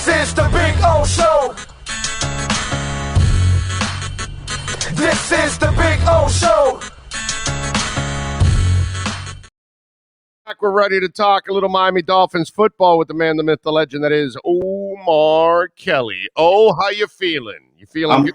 is the Big O Show. This is the Big O Show. We're ready to talk a little Miami Dolphins football with the man, the myth, the legend that is Omar Kelly. Oh, how you feeling? You feeling good?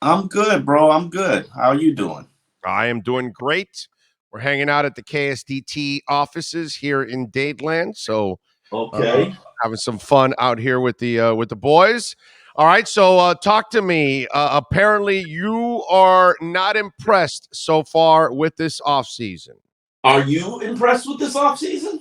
I'm good, bro. I'm good. How are you doing? I am doing great. We're hanging out at the KSDT offices here in Dadeland, so having some fun out here with the boys. All right, so talk to me. Apparently, you are not impressed so far with this offseason. Are you impressed with this offseason?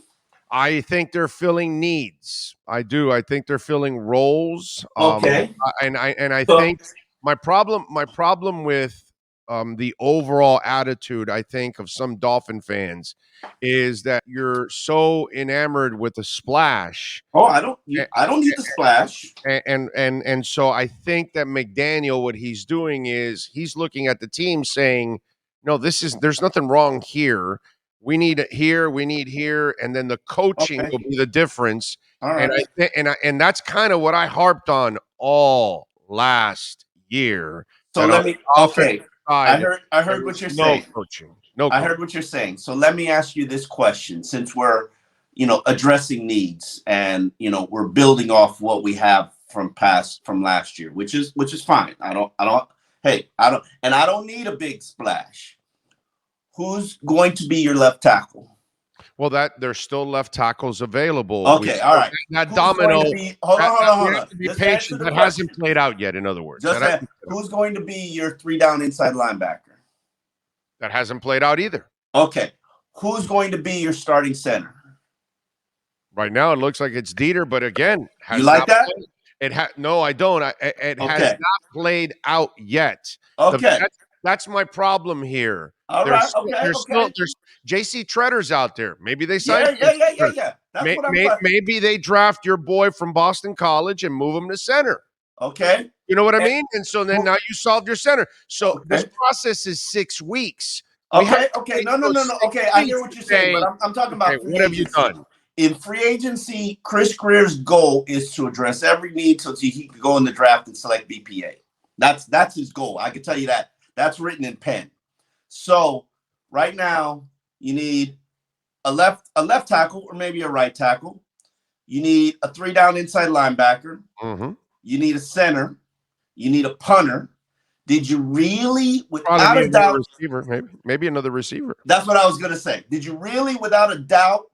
I think they're filling needs. I do. I think they're filling roles. Okay. And I think my problem with the overall attitude, I think, of some Dolphin fans is that you're so enamored with the splash. Oh, I don't need the splash. And so I think that McDaniel, what he's doing is he's looking at the team saying, no, there's nothing wrong here. We need it here, we need here, and then the coaching will be the difference. All right. And that's kind of what I harped on all last year. So let me. Okay, I heard what you're saying. No coaching. I heard what you're saying. So let me ask you this question: since we're, addressing needs, and we're building off what we have from last year, which is fine. I don't need a big splash. Who's going to be your left tackle? Well, there's still left tackles available. Okay, all right. That domino. Hold on. Be patient. That hasn't played out yet. In other words, who's going to be your 3-down inside linebacker? That hasn't played out either. Okay, who's going to be your starting center? Right now, it looks like it's Dieter, but again, you like that? No, I don't. It has not played out yet. Okay. That's my problem here. All right. Okay. There's JC Tretter's out there. Maybe they sign. Yeah. That's what I'm maybe they draft your boy from Boston College and move him to center. Okay. You know what I mean? And so then now you solved your center. So this process is 6 weeks. Okay. No. Okay, I hear what you're saying, but I'm talking about free what have agency. you done? In free agency, Chris Greer's goal is to address every need so he can go in the draft and select BPA. That's his goal. I can tell you that. That's written in pen. So right now, you need a left tackle or maybe a right tackle. You need a 3-down inside linebacker. Mm-hmm. You need a center. You need a punter. Did you really, without a doubt, receiver, maybe another receiver? That's what I was going to say. Did you really, without a doubt,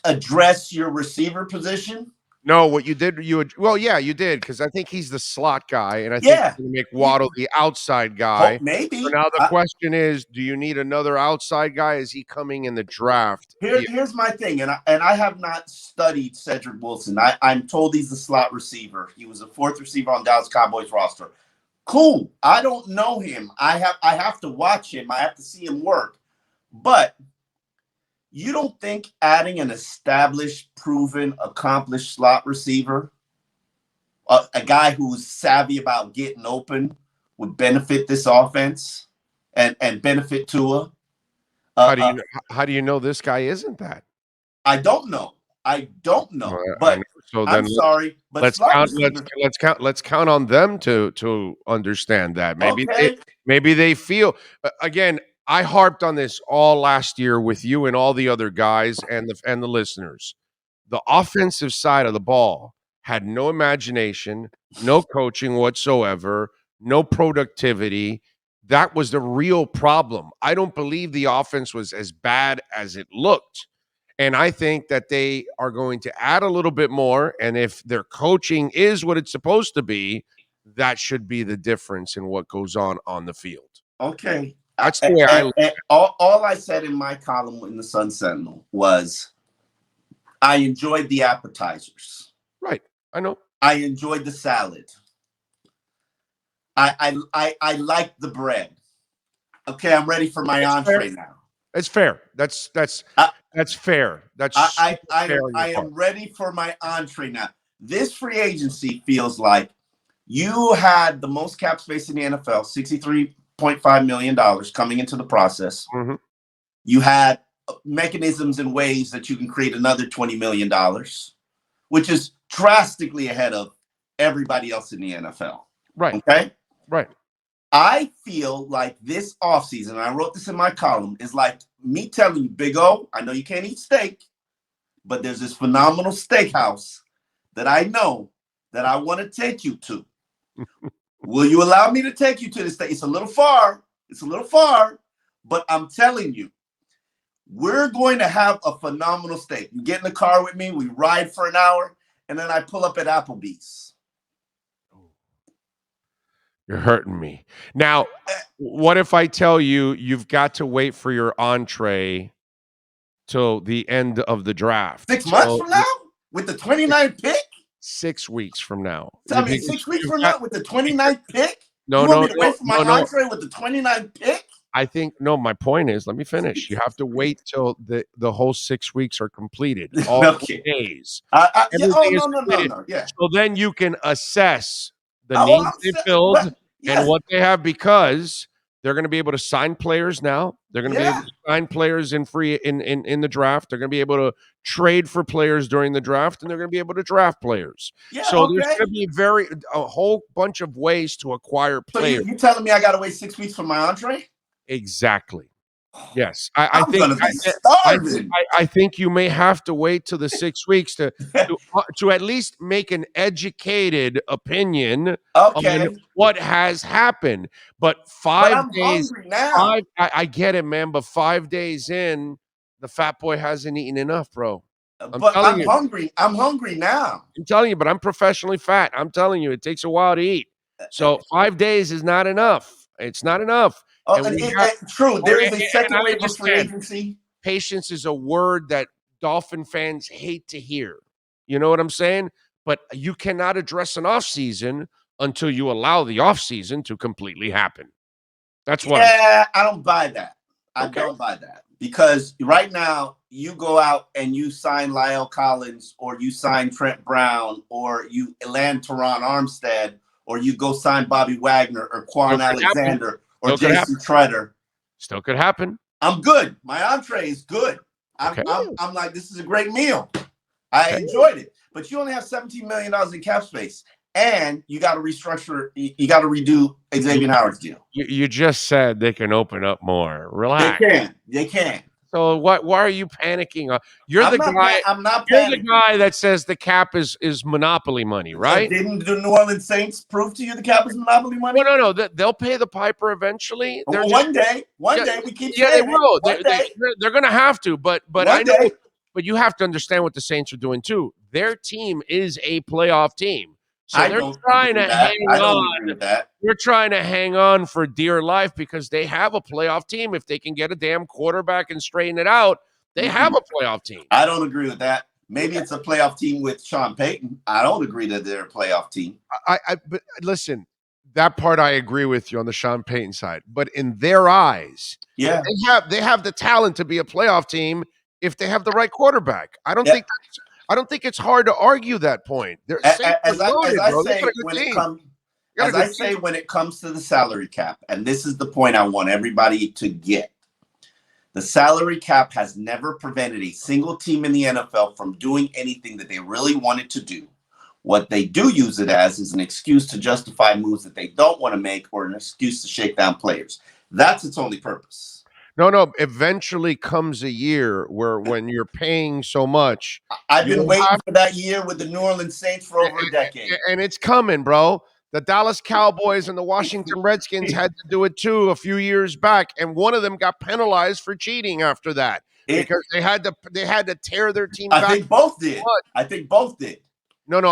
address your receiver position? No, what you did, you did, because I think he's the slot guy, and I think you're going to make Waddle the outside guy. Maybe. So now the question is, do you need another outside guy? Is he coming in the draft? Here's my thing, and I have not studied Cedric Wilson. I'm told he's the slot receiver. He was a 4th receiver on Dallas Cowboys roster. Cool. I don't know him. I have to watch him. I have to see him work. But you don't think adding an established, proven, accomplished slot receiver, a guy who's savvy about getting open, would benefit this offense and benefit Tua? How do you know this guy isn't that? I don't know. But I'm sorry. But let's count on them to understand that. Maybe they feel again. I harped on this all last year with you and all the other guys and the listeners. The offensive side of the ball had no imagination, no coaching whatsoever, no productivity. That was the real problem. I don't believe the offense was as bad as it looked. And I think that they are going to add a little bit more. And if their coaching is what it's supposed to be, that should be the difference in what goes on the field. Okay. That's the way I look at it. All I said in my column in the Sun Sentinel was I enjoyed the appetizers. Right. I know. I enjoyed the salad. I liked the bread. Okay, I'm ready for my entree now. It's fair. That's fair. I am ready for my entree now. This free agency feels like you had the most cap space in the NFL, $63.5 million coming into the process. Mm-hmm. You had mechanisms and ways that you can create another $20 million, which is drastically ahead of everybody else in the NFL. Right. Okay? Right. I feel like this offseason, and I wrote this in my column, is like me telling you, Big O, I know you can't eat steak, but there's this phenomenal steakhouse that I know that I want to take you to. Will you allow me to take you to this steak? It's a little far. But I'm telling you, we're going to have a phenomenal steak. You get in the car with me, we ride for an hour, and then I pull up at Applebee's. You're hurting me. Now, what if I tell you you've got to wait for your entree till the end of the draft? 6 months from now? With the 29th pick? 6 weeks from now. I mean, 6 weeks from now with the 29th pick? No, you want me to wait for my entree with the 29th pick? I think, no, my point is, let me finish. You have to wait till the whole 6 weeks are completed. All Okay. days. No. Yeah. So then you can assess the needs they filled and what they have, because they're going to be able to sign players now. They're going to be able to sign players in the draft. They're going to be able to trade for players during the draft, and they're going to be able to draft players. Yeah, so there's going to be a whole bunch of ways to acquire players. So you telling me I got to wait 6 weeks for my entree? Exactly. Yes, I think you may have to wait till the 6 weeks to at least make an educated opinion on what has happened. But 5 days now. I get it, man. But 5 days in, the fat boy hasn't eaten enough, bro. I'm hungry. I'm hungry now. I'm telling you, but I'm professionally fat. I'm telling you, it takes a while to eat. So 5 days is not enough. It's not enough. True. There is a second waiver free agency. Patience is a word that Dolphin fans hate to hear. You know what I'm saying? But you cannot address an offseason until you allow the offseason to completely happen. That's what. Yeah, I don't buy that. I don't buy that. Because right now, you go out and you sign Lyle Collins, or you sign Trent Brown, or you land Teron Armstead, or you go sign Bobby Wagner or Quan Alexander. Or Jason Treader. Still could happen. I'm good. My entree is good. I'm like, this is a great meal. I enjoyed it. But you only have $17 million in cap space. And you got to restructure. You got to redo Xavier Howard's deal. You just said they can open up more. Relax. They can. So why are you panicking? You're the guy that says the cap is monopoly money, right? Didn't the New Orleans Saints prove to you the cap is monopoly money? No. They'll pay the piper eventually. One day we keep saying they will. They're going to have to. But I know. But you have to understand what the Saints are doing too. Their team is a playoff team. So they're trying to hang on. They're trying to hang on for dear life because they have a playoff team. If they can get a damn quarterback and straighten it out, they have a playoff team. I don't agree with that. Maybe it's a playoff team with Sean Payton. I don't agree that they're a playoff team. But listen, that part I agree with you on the Sean Payton side. But in their eyes, they have the talent to be a playoff team if they have the right quarterback. I don't think it's hard to argue that point. As I say, when it comes to the salary cap, and this is the point I want everybody to get, the salary cap has never prevented a single team in the NFL from doing anything that they really wanted to do. What they do use it as is an excuse to justify moves that they don't want to make, or an excuse to shake down players. That's its only purpose. No. Eventually comes a year where when you're paying so much. I've been waiting for that year with the New Orleans Saints for over a decade. And it's coming, bro. The Dallas Cowboys and the Washington Redskins had to do it too a few years back, and one of them got penalized for cheating after that because they had to tear their team back. I think both did. No,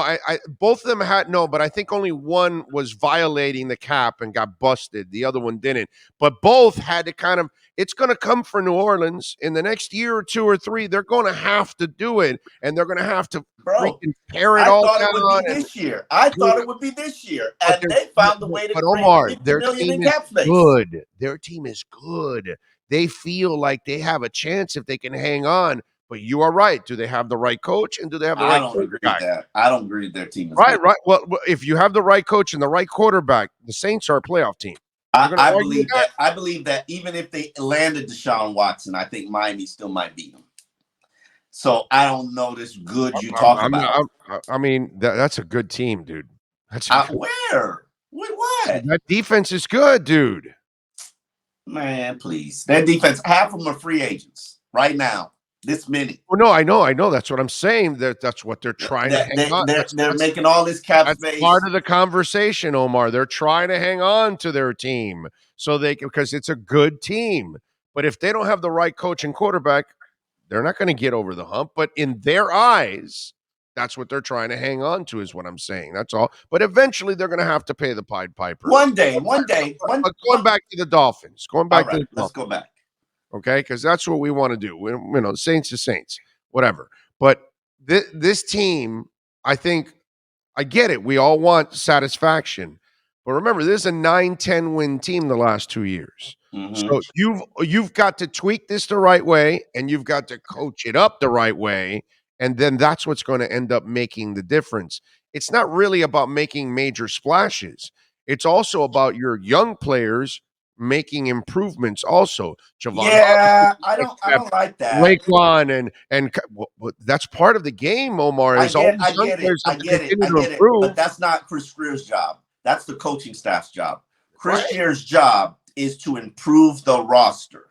both of them had but I think only one was violating the cap and got busted. The other one didn't. But both had to it's going to come for New Orleans in the next year or two or three. They're going to have to do it, and they're going to have to freaking tear it all down. I thought it would be this year. And they found the way to Omar, their team is good. Their team is good. They feel like they have a chance if they can hang on. But you are right. Do they have the right coach, and do they have the right quarterback? Agree with that. I don't agree with their team. Right. Well, if you have the right coach and the right quarterback, the Saints are a playoff team. I believe that even if they landed Deshaun Watson, I think Miami still might beat them. So I don't know this good you I'm, talk I'm about. not, I mean, that's a good team, dude. That's a good, Where? With what? that defense is good, dude. Man, please. That defense, half of them are free agents right now. This minute. Well, no, I know. That's what I'm saying. That's what they're trying to hang on. They're making all this cap That's space. part of the conversation, Omar. They're trying to hang on to their team so they can, because it's a good team. But if they don't have the right coach and quarterback, they're not going to get over the hump. But in their eyes, that's what they're trying to hang on to, is what I'm saying. That's all. But eventually, they're going to have to pay the Pied Piper. One day. But going back to the Dolphins. Going back to the Dolphins. Let's go back. Okay, because that's what we want to do. Saints to Saints, whatever. But this team, I think, I get it. We all want satisfaction. But remember, this is a 9-10 win team the last 2 years. Mm-hmm. So you've got to tweak this the right way, and you've got to coach it up the right way, and then that's what's going to end up making the difference. It's not really about making major splashes. It's also about your young players making improvements also. I don't like that. Laquan and that's part of the game, Omar. I get it. But that's not Chris Greer's job. That's the coaching staff's job. Chris Greer's job is to improve the roster.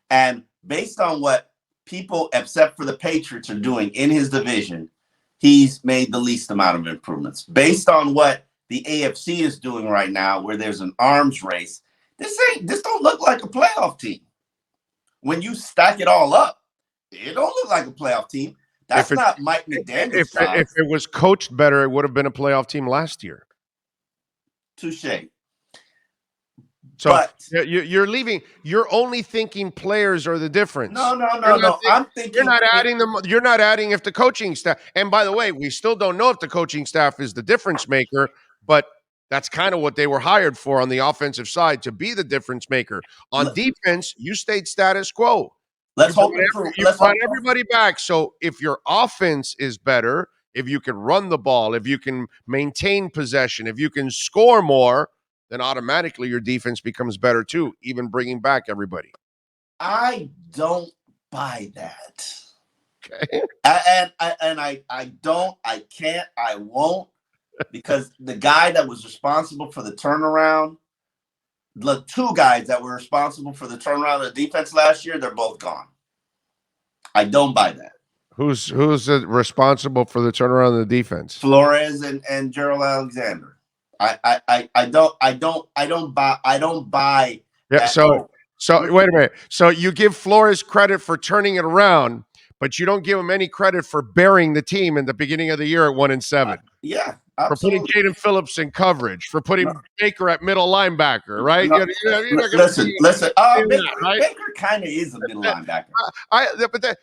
And based on what people, except for the Patriots, are doing in his division, he's made the least amount of improvements. Based on what the AFC is doing right now, where there's an arms race, this don't look like a playoff team. When you stack it all up, it don't look like a playoff team. That's not Mike McDaniel's job. If it was coached better, it would have been a playoff team last year. Touché. So you're leaving. You're only thinking players are the difference. No. I'm thinking you're not adding them. You're not adding if the coaching staff. And by the way, we still don't know if the coaching staff is the difference maker, but that's kind of what they were hired for on the offensive side, to be the difference maker. On defense, you stayed status quo. Let's hope you brought everybody back. So if your offense is better, if you can run the ball, if you can maintain possession, if you can score more, then automatically your defense becomes better too, even bringing back everybody. I don't buy that. Okay. I can't, I won't, because the guy that was responsible for the turnaround, the two guys that were responsible for the turnaround of the defense last year, they're both gone. I don't buy that. Who's responsible for the turnaround of the defense? Flores and Gerald Alexander. I don't buy. Yeah. So wait a minute. So you give Flores credit for turning it around, but you don't give him any credit for burying the team in the beginning of the year at 1-7. Yeah. For Absolutely. putting Jaden Phillips in coverage, for putting Baker at middle linebacker, right? Listen. Baker kind of is a middle linebacker. But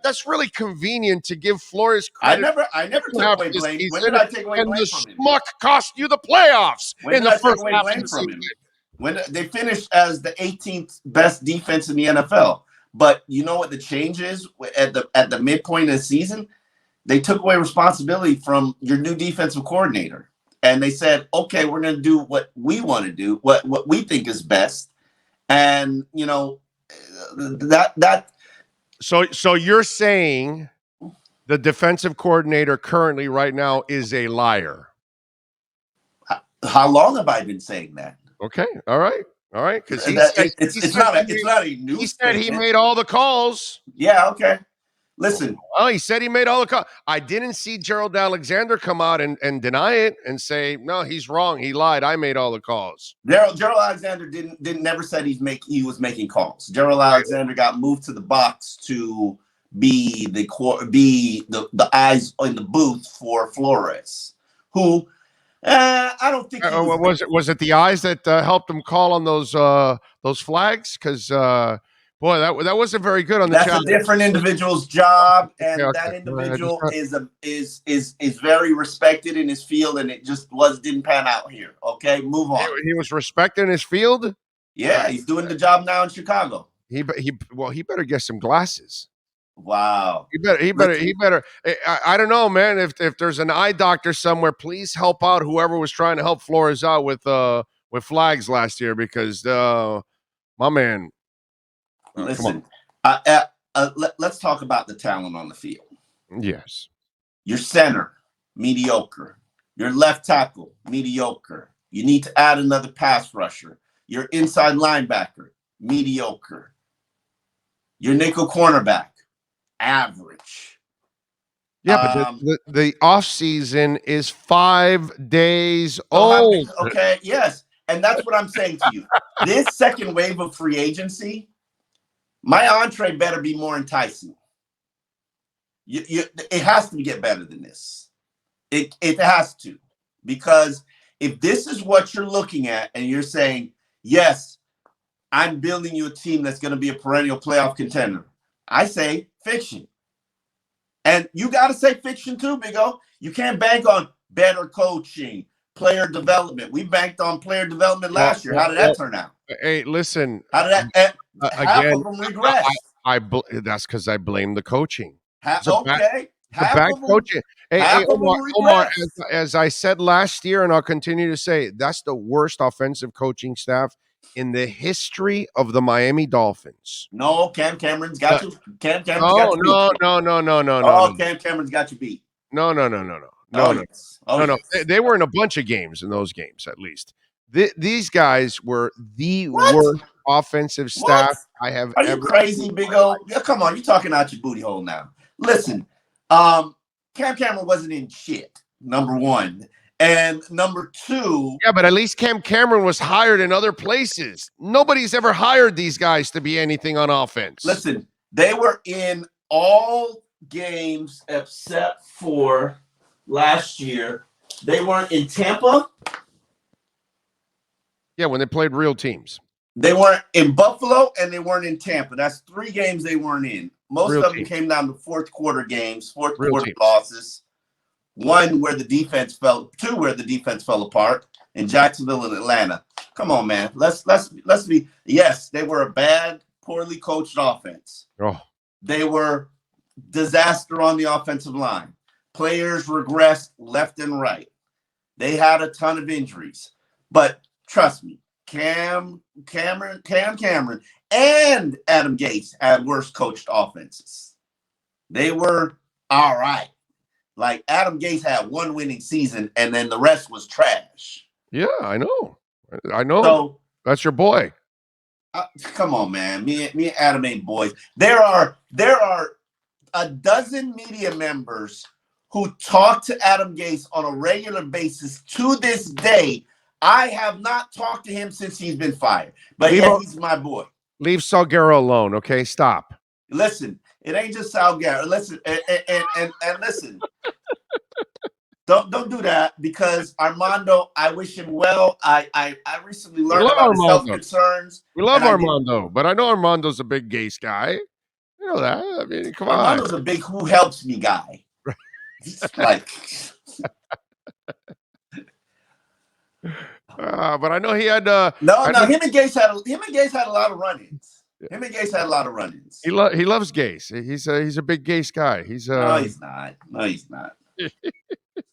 that's really convenient to give Flores credit. I never took away blame. When did I take away blame from him? And the schmuck cost you the playoffs in the first half of the season. When they finished as the 18th best defense in the NFL. But you know what the change is at the midpoint of the season? They took away responsibility from your new defensive coordinator. And they said, okay, we're going to do what we want to do, what we think is best. And, you know, that. So you're saying the defensive coordinator currently right now is a liar. How long have I been saying that? Okay. All right. Because it's not a new He said he made all the calls. Yeah, okay. Listen. Well, he said he made all the calls. I didn't see Gerald Alexander come out and deny it and say, no, he's wrong. He lied. I made all the calls. Gerald Alexander never said he was making calls. Gerald Alexander got moved to the box to be the eyes in the booth for Flores, who I don't think was it the eyes that helped him call on those flags? Because boy, that wasn't very good on the job. That's a different individual's job, and that individual is very respected in his field, and it just didn't pan out here. Okay, move on. He was respected in his field. Yeah, he's doing the job now in Chicago. He better get some glasses. Wow. He better. I don't know, man. If there's an eye doctor somewhere, please help out whoever was trying to help Flores out with flags last year, because my man. Listen, let's talk about the talent on the field. Yes. Your center, mediocre. Your left tackle, mediocre. You need to add another pass rusher. Your inside linebacker, mediocre. Your nickel cornerback, average. Yeah, but the off season is 5 days old. Okay, yes. And that's what I'm saying to you. This second wave of free agency, my entree better be more enticing. It has to get better than this. It has to. Because if this is what you're looking at and you're saying, yes, I'm building you a team that's going to be a perennial playoff contender, I say fiction. And you got to say fiction too, Big O. You can't bank on better coaching, player development. We banked on player development last year. How did that turn out? Hey, listen. How did that? Half again, of them regressed. That's because I blame the coaching. Half The bad coaching. Hey, Omar, as I said last year, and I'll continue to say, that's the worst offensive coaching staff in the history of the Miami Dolphins. No, Cam Cameron's got you. Cam Cameron's got you beat. No. Cam Cameron's got you beat. No. No. They were in a bunch of games, in those games at least. These guys were the worst offensive staff I have ever. Are you crazy, Big O? Yeah, come on, you're talking out your booty hole now. Listen, Cam Cameron wasn't in shit, number one. And number two. Yeah, but at least Cam Cameron was hired in other places. Nobody's ever hired these guys to be anything on offense. Listen, they were in all games except for last year. They weren't in Tampa. Yeah, when they played real teams. They weren't in Buffalo and they weren't in Tampa. That's 3 games they weren't in. Most of them came down to fourth quarter games, fourth quarter losses. 1 where the defense fell, 2 where the defense fell apart, in Jacksonville and Atlanta. Come on, man. Let's be. Yes, they were a bad, poorly coached offense. Oh. They were disaster on the offensive line. Players regressed left and right. They had a ton of injuries. But trust me, Cam Cameron, and Adam Gase had worse coached offenses. They were all right. Like Adam Gase had 1 winning season, and then the rest was trash. Yeah, I know. So that's your boy. Come on, man. Me and Adam ain't boys. There are a dozen media members who talk to Adam Gase on a regular basis to this day. I have not talked to him since he's been fired, but he's my boy. Leave Salguero alone, okay? Stop. Listen, it ain't just Salguero. Listen, and listen. Don't do that, because Armando, I wish him well. I recently learned about his health concerns. We love Armando, but I know Armando's a big Gase guy. You know that. I mean, come on. Armando's a big who helps me guy. Like but I know he had him and Gase had a lot of run-ins. Him and Gase had a lot of run-ins. He loves Gase. He's a big Gase guy. No, he's not.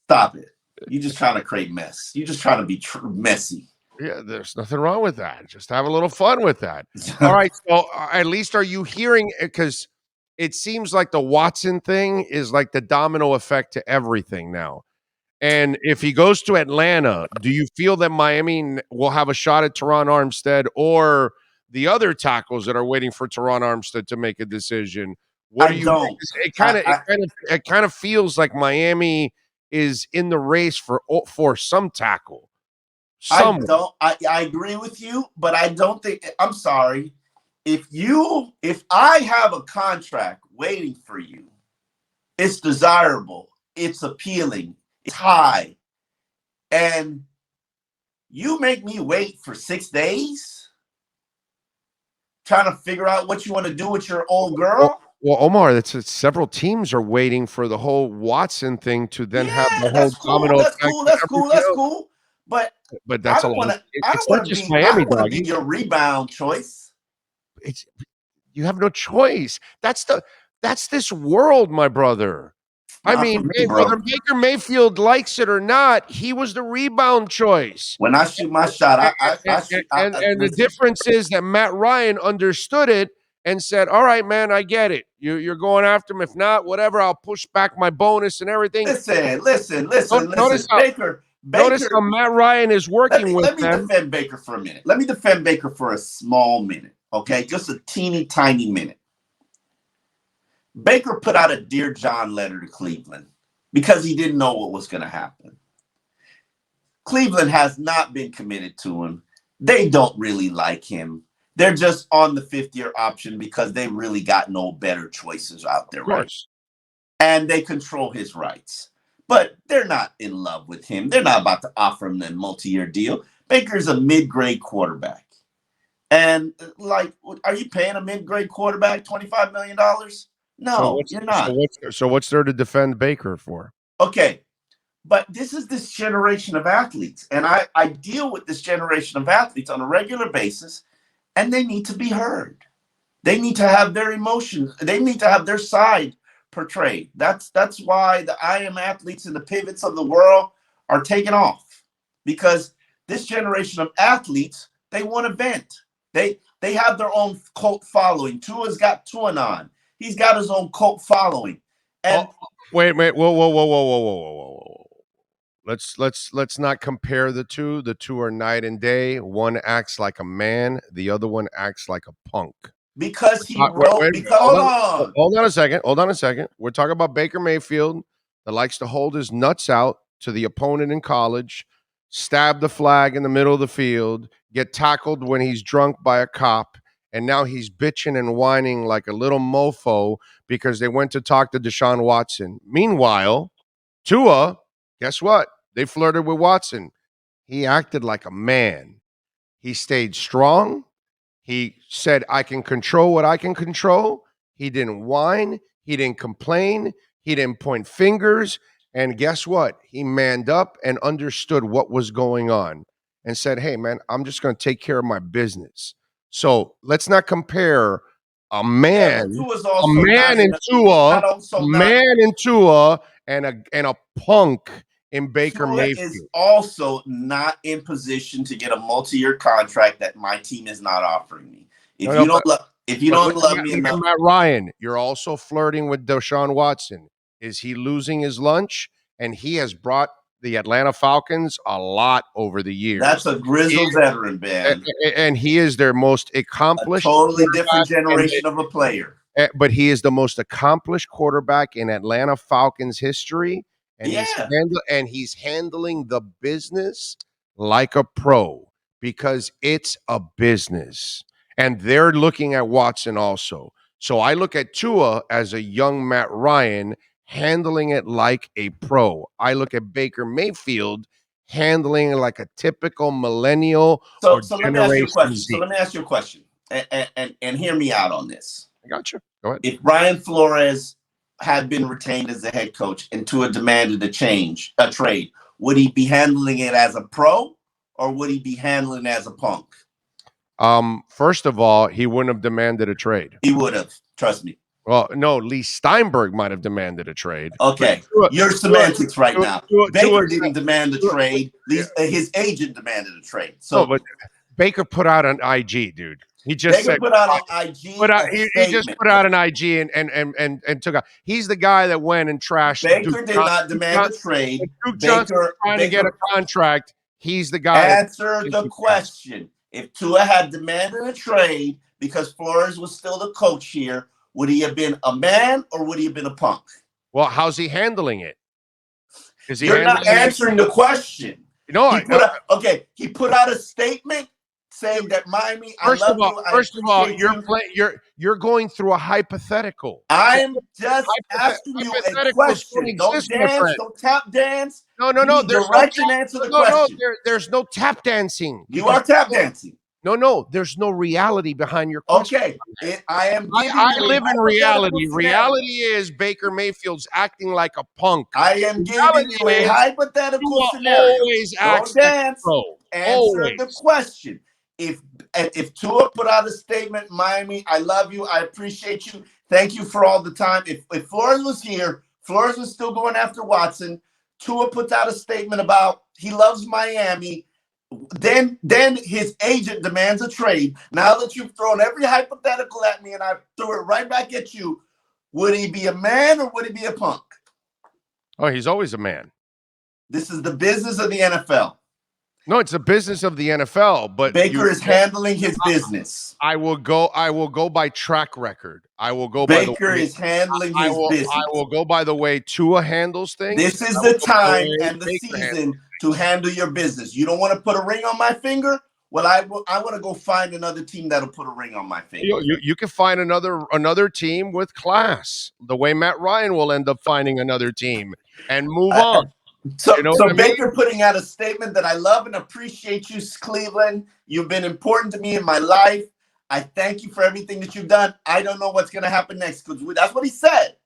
Stop it. You just trying to create mess. You just trying to be messy. Yeah, there's nothing wrong with that. Just have a little fun with that. All right. So at least are you hearing, because it seems like the Watson thing is like the domino effect to everything now. And if he goes to Atlanta, do you feel that Miami will have a shot at Teron Armstead or the other tackles that are waiting for Teron Armstead to make a decision? What do you think? It kind of feels like Miami is in the race for some tackle. I agree with you, but I don't think. I'm sorry. If I have a contract waiting for you, it's desirable, it's appealing, it's high, and you make me wait for 6 days trying to figure out what you want to do with your old girl. Well, Omar, that's several teams are waiting for the whole Watson thing to then have the whole domino effect. That's cool. But that's a lot. It's not just Miami, dog. Be your rebound choice. You have no choice. That's this world, my brother. I mean, whether Baker Mayfield likes it or not, he was the rebound choice. When I shoot my shot, and the difference is that Matt Ryan understood it and said, all right, man, I get it. You're going after him. If not, whatever, I'll push back my bonus and everything. Listen. Notice Baker. how Matt Ryan is working with Let me them. defend Baker for a minute. Let me defend Baker for a small minute, okay? Just a teeny tiny minute. Baker put out a Dear John letter to Cleveland because he didn't know what was going to happen. Cleveland has not been committed to him. They don't really like him. They're just on the 5th-year option because they really got no better choices out there, right? And they control his rights. But they're not in love with him. They're not about to offer him a multi-year deal. Baker's a mid-grade quarterback. And, like, are you paying a mid-grade quarterback $25 million? No, you're not. So what's there to defend Baker for? Okay, but this is this generation of athletes. And I deal with this generation of athletes on a regular basis, and they need to be heard. They need to have their emotions. They need to have their side portrayed. That's why the I am athletes and the pivots of the world are taking off, because this generation of athletes, they want to vent. They have their own cult following. Tua's got Tuanon. He's got his own cult following. And wait, whoa. Let's not compare the two. The two are night and day. One acts like a man, the other one acts like a punk. Because he wrote. Hold on a second. We're talking about Baker Mayfield that likes to hold his nuts out to the opponent in college, stab the flag in the middle of the field, get tackled when he's drunk by a cop, and now he's bitching and whining like a little mofo because they went to talk to Deshaun Watson. Meanwhile, Tua, guess what? They flirted with Watson. He acted like a man. He stayed strong. He said, I can control what I can control. He didn't whine. He didn't complain. He didn't point fingers. And guess what? He manned up and understood what was going on and said, hey, man, I'm just going to take care of my business. So let's not compare a man in Tua and a punk in Baker Mayfield. Is also not in position to get a multi-year contract that my team is not offering me. If you don't love me enough, Matt Ryan, you're also flirting with Deshaun Watson. Is he losing his lunch? And he has brought the Atlanta Falcons a lot over the years. That's a grizzled veteran, man. And he is their most accomplished. A totally different generation of a player. But he is the most accomplished quarterback in Atlanta Falcons history. And he's handling the business like a pro, because it's a business. And they're looking at Watson also. So I look at Tua as a young Matt Ryan handling it like a pro. I look at Baker Mayfield handling it like a typical millennial. So let me ask you a question. So let me ask you a question, and hear me out on this. I got you. Go ahead. If Brian Flores had been retained as the head coach and Tua demanded a trade, would he be handling it as a pro, or would he be handling it as a punk? First of all, he wouldn't have demanded a trade. He would have. Trust me. Well, no, Lee Steinberg might have demanded a trade. Okay, you're semantics right now. Baker didn't demand a trade. His agent demanded a trade. So, but Baker put out an IG, dude. He just Baker put out an IG. He just put out an IG and took out. He's the guy that went and trashed. Baker did not demand a trade. Duke Johnson trying to get a contract. He's the guy. Answer the question. If Tua had demanded a trade because Flores was still the coach here, would he have been a man or would he have been a punk? Well, how's he handling it? You're not answering the question. No, he put out a statement saying that Miami. First of all, you're going through a hypothetical. I'm just asking you a question. Don't dance. Don't tap dance. No. Direct and answer the question. There's no tap dancing. You are tap dancing. No. There's no reality behind your question. Okay, I live in reality. Reality is Baker Mayfield's acting like a punk. I am giving you a hypothetical scenario. Always acts dance. Answer the question. If Tua put out a statement, Miami, I love you, I appreciate you, thank you for all the time. If Flores was here, Flores was still going after Watson. Tua puts out a statement about he loves Miami, Then his agent demands a trade. Now that you've thrown every hypothetical at me and I threw it right back at you, would he be a man or would he be a punk? Oh, he's always a man. This is the business of the NFL. No, it's the business of the NFL, but Baker is handling his business. I will go by track record. I will go Baker by the way, is handling his business. I will go by the way Tua handles things. This is the time and the season to handle your business. You don't want to put a ring on my finger? Well, I want to go find another team that'll put a ring on my finger. You can find another team with class, the way Matt Ryan will end up finding another team and move on. So, you know so Baker putting out a statement that I love and appreciate you, Cleveland. You've been important to me in my life. I thank you for everything that you've done. I don't know what's going to happen next, because that's what he said.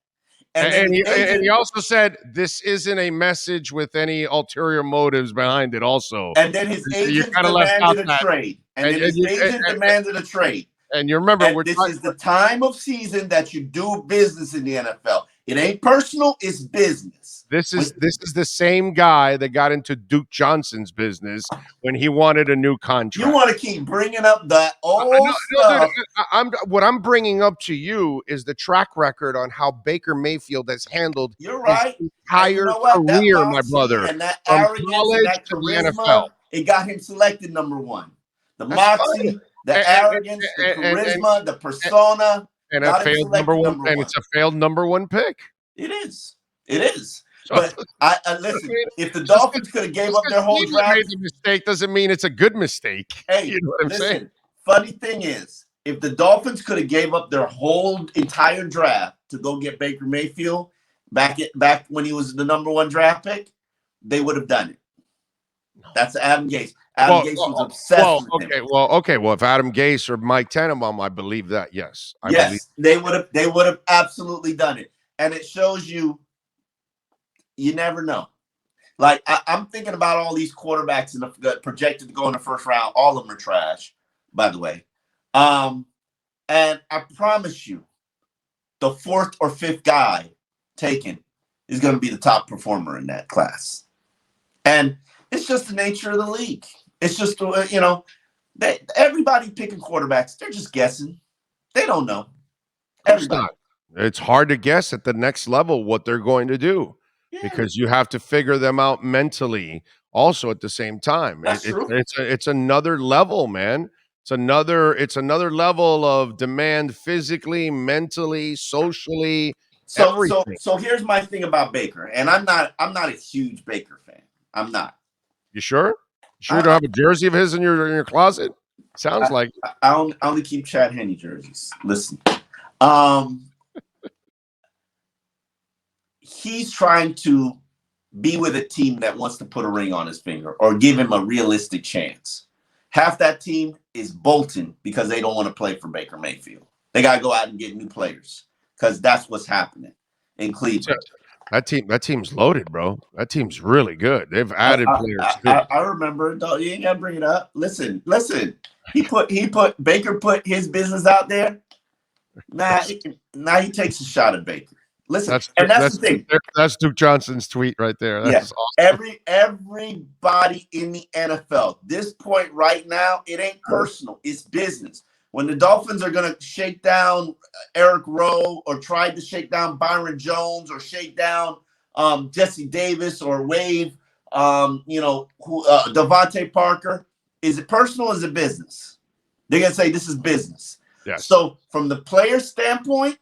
And he also said this isn't a message with any ulterior motives behind it also. And then his agent demanded a trade. And then his agent demanded a trade. And you remember, this is the time of season that you do business in the NFL. It ain't personal, it's business. This is the same guy that got into Duke Johnson's business when he wanted a new contract. You want to keep bringing up the old stuff. What I'm bringing up to you is the track record on how Baker Mayfield has handled his entire career, my brother. And that arrogance and that charisma, it got him selected number one. The moxie, the arrogance, the charisma, the persona. And a failed number one, and it's a failed number one pick. It is. It is. But I listen. If the Dolphins could have gave up their whole draft, made a mistake doesn't mean it's a good mistake. Hey, you know what I'm saying? Funny thing is, if the Dolphins could have gave up their whole entire draft to go get Baker Mayfield back when he was the number one draft pick, they would have done it. That's Adam Gase. Adam Gase was obsessed with him. Well, if Adam Gase or Mike Tannenbaum, I believe that. Yes, they would have absolutely done it, and it shows you. You never know. Like I'm thinking about all these quarterbacks that projected to go in the first round. All of them are trash, by the way. And I promise you, the fourth or fifth guy taken is going to be the top performer in that class. And it's just the nature of the league. It's just, everybody picking quarterbacks, they're just guessing. They don't know. Everybody. It's hard to guess at the next level what they're going to do because you have to figure them out mentally also at the same time. It's another level, man. It's another level of demand physically, mentally, socially. So here's my thing about Baker, and I'm not a huge Baker fan. I'm not. You sure? You sure you don't have a jersey of his in your closet? Sounds like I only keep Chad Henne jerseys. Listen, he's trying to be with a team that wants to put a ring on his finger or give him a realistic chance. Half that team is bolting because they don't want to play for Baker Mayfield. They got to go out and get new players because that's what's happening in Cleveland. That team's loaded, bro. That team's really good. They've added players too. I remember. You ain't got to bring it up. Listen. Baker put his business out there. Now he takes a shot at Baker. Listen, that's the thing. That's Duke Johnson's tweet right there. That's awesome. Everybody in the NFL, this point right now, it ain't personal. It's business. When the Dolphins are going to shake down Eric Rowe or try to shake down Byron Jones or shake down Jesse Davis or waive, Devontae Parker, is it personal or is it business? They're going to say this is business. Yes. So from the player standpoint,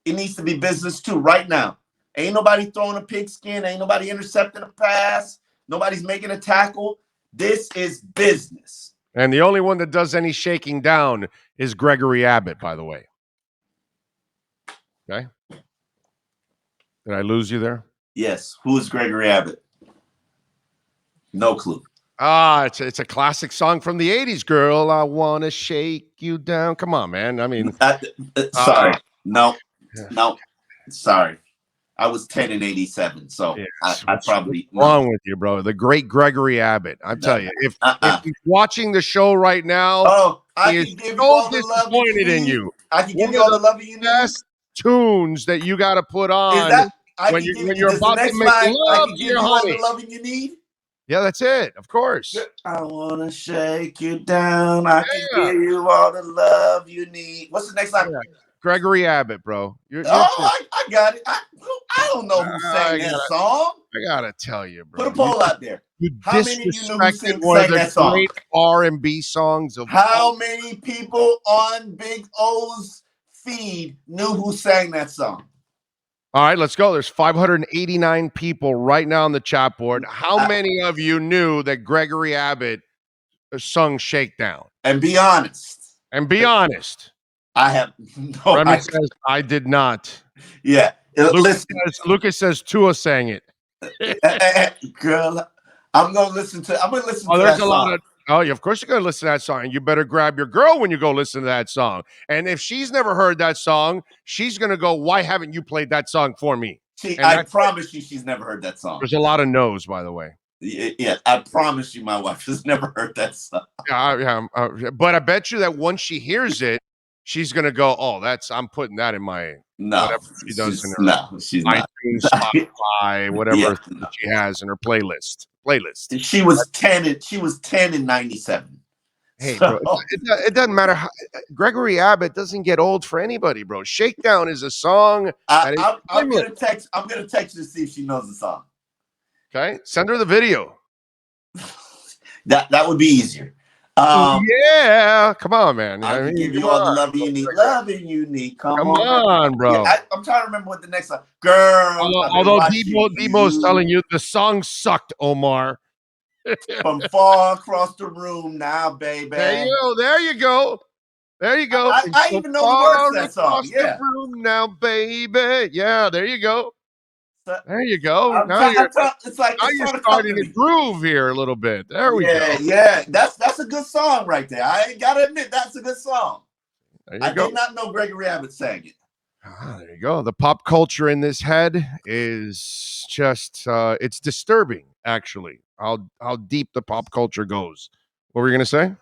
it needs to be business too right now. Ain't nobody throwing a pigskin. Ain't nobody intercepting a pass. Nobody's making a tackle. This is business. And the only one that does any shaking down is Gregory Abbott, by the way. Okay. Did I lose you there? Yes. Who is Gregory Abbott? No clue. It's a classic song from the 80s, girl. I want to shake you down. Come on, man. I mean. Sorry. No. Sorry. I was 10 in 87, so I probably wrong with you, bro. The great Gregory Abbott. I tell you, if he's watching the show right now, he is so disappointed in you. I can give you all the love you need. Best tunes that you got to put on when you're about to make love to your honey. The loving you need. Yeah, that's it. Of course. I wanna shake you down. I can give you all the love you need. What's the next line? Yeah. Gregory Abbott, bro. You're I got it. I don't know who sang that song. I gotta tell you, bro. Put a poll out there. You How many of you knew who disrespected one of sang the that song? great R&B songs of How many people on Big O's feed knew who sang that song? All right, let's go. There's 589 people right now on the chat board. How many of you knew that Gregory Abbott sung Shakedown? And be honest. And be honest. I have no Remy says, I did not. Yeah. Lucas says Tua sang it. Girl, I'm gonna listen to that song. Yeah, of course you're gonna listen to that song. And you better grab your girl when you go listen to that song. And if she's never heard that song, she's gonna go, why haven't you played that song for me? I promise you she's never heard that song. There's a lot of no's, by the way. Yeah, I promise you my wife has never heard that song. But I bet you that once she hears it, she's gonna go, oh, I'm putting that in my whatever she does in her she's iTunes, not. Spotify, whatever she has in her playlist. She was 10 in 97. Hey, bro, it doesn't matter how Gregory Abbott doesn't get old for anybody, bro. Shakedown is a song. I'm gonna text her to see if she knows the song. Okay, send her the video. That would be easier. Yeah, come on, man. I can give you all the love you need. Loving you need. Come on, bro. Yeah, I'm trying to remember what the next song. Girl. Although Debo's telling you the song sucked, Omar. From far across the room now, baby. There you go. I even know the words to that song. Yeah. The room now, baby. Yeah, there you go. There you go. You're starting to groove here a little bit. There we go. Yeah, that's a good song right there. I gotta admit, that's a good song. I did not know Gregory Abbott sang it. There you go. The pop culture in this head is just it's disturbing, actually, how deep the pop culture goes. What were you gonna say?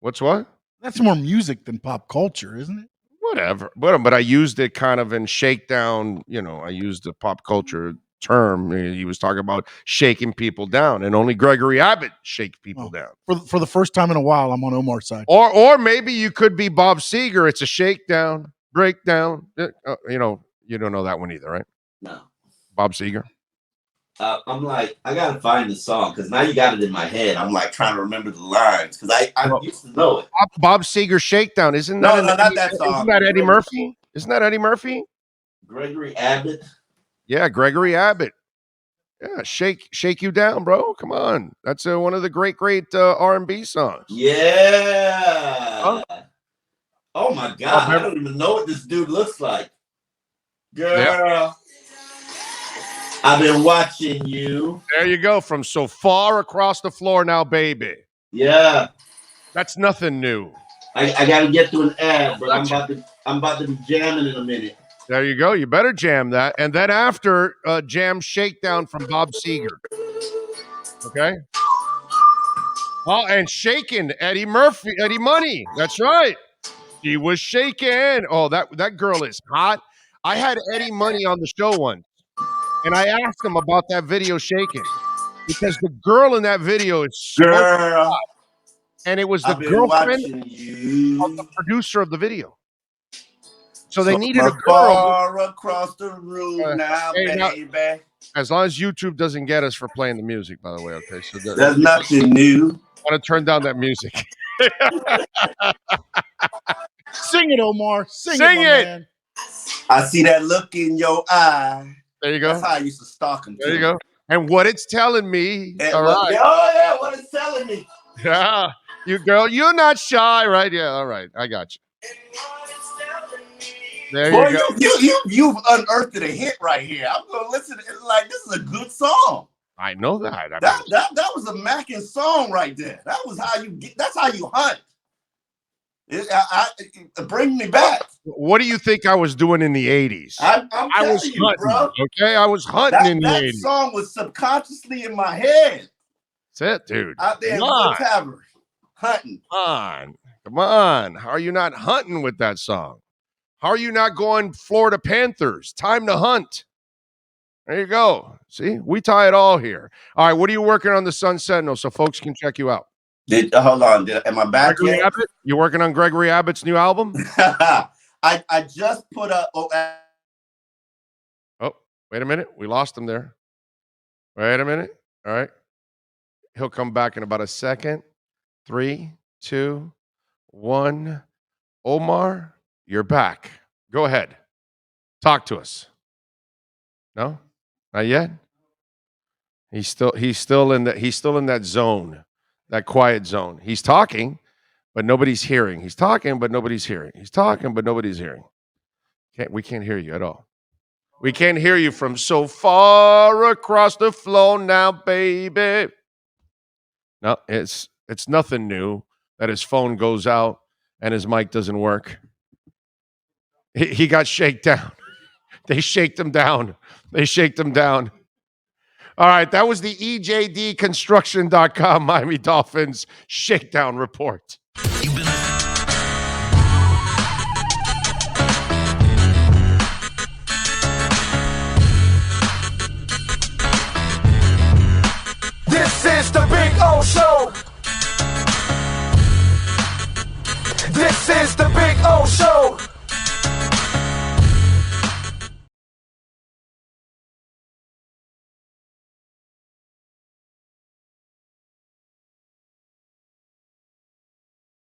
What's what? That's more music than pop culture, isn't it? Whatever. But I used it kind of in Shakedown. I used the pop culture term. He was talking about shaking people down, and only Gregory Abbott shake people down. For the first time in a while, I'm on Omar's side. Or maybe you could be Bob Seger. It's a shakedown, breakdown. You don't know that one either, right? No. Bob Seger. I'm like, I gotta find the song because now you got it in my head. I'm like trying to remember the lines because I used to know it. Bob Seger Shakedown, isn't that? No, not that song. Isn't that Eddie Murphy? Isn't that Eddie Murphy? Gregory Abbott. Yeah, Gregory Abbott. Yeah, shake you down, bro. Come on, that's one of the great R&B songs. Yeah. Huh? Oh my God, I don't even know what this dude looks like. Girl. Yeah. I've been watching you. There you go. From so far across the floor now, baby. Yeah. That's nothing new. I gotta get to an ad, but I'm about to be jamming in a minute. There you go. You better jam that. And then after, jam Shakedown from Bob Seger. Okay? Oh, and shaking Eddie Money. That's right. He was shaking. Oh, that girl is hot. I had Eddie Money on the show once. And I asked him about that video shaking because the girl in that video is so hot. And it was the girlfriend of the producer of the video. So they needed a girl. Far across the room now, baby. As long as YouTube doesn't get us for playing the music, by the way. Okay, so there's nothing new. I want to turn down that music. Sing it, Omar. Sing it. Man. I see that look in your eye. There you go. That's how I used to stalk him. There you go. And what it's telling me. Right. Oh, yeah, what it's telling me. Yeah. You girl, you're not shy, right? Yeah, all right. I got you. There you go. You've unearthed a hit right here. I'm gonna listen to it like this is a good song. I know that. That was a mackin' song right there. That's how you hunt. Bring me back. What do you think I was doing in the 80s? I was hunting, bro. Okay, I was hunting in the 80s. That song was subconsciously in my head. That's it, dude. Out there in the tavern, hunting. Come on. How are you not hunting with that song? How are you not going Florida Panthers? Time to hunt. There you go. See, we tie it all here. All right, what are you working on the Sun Sentinel so folks can check you out? Hold on. Am I back Gregory yet? Abbott? You working on Gregory Abbott's new album? I just put a. Oh, wait a minute. We lost him there. Wait a minute. All right. He'll come back in about a second. 3, 2, 1. Omar, you're back. Go ahead. Talk to us. No? Not yet? He's still in that zone, that quiet zone. He's talking, but nobody's hearing. He's talking, but nobody's hearing. He's talking, but nobody's hearing. We can't hear you at all. We can't hear you from so far across the floor now, baby. No, it's nothing new that his phone goes out and his mic doesn't work. He got shaken down. They shaked him down. They shaked him down. All right, that was the EJDconstruction.com Miami Dolphins shakedown report. This is the Big O Show. This is the Big O Show.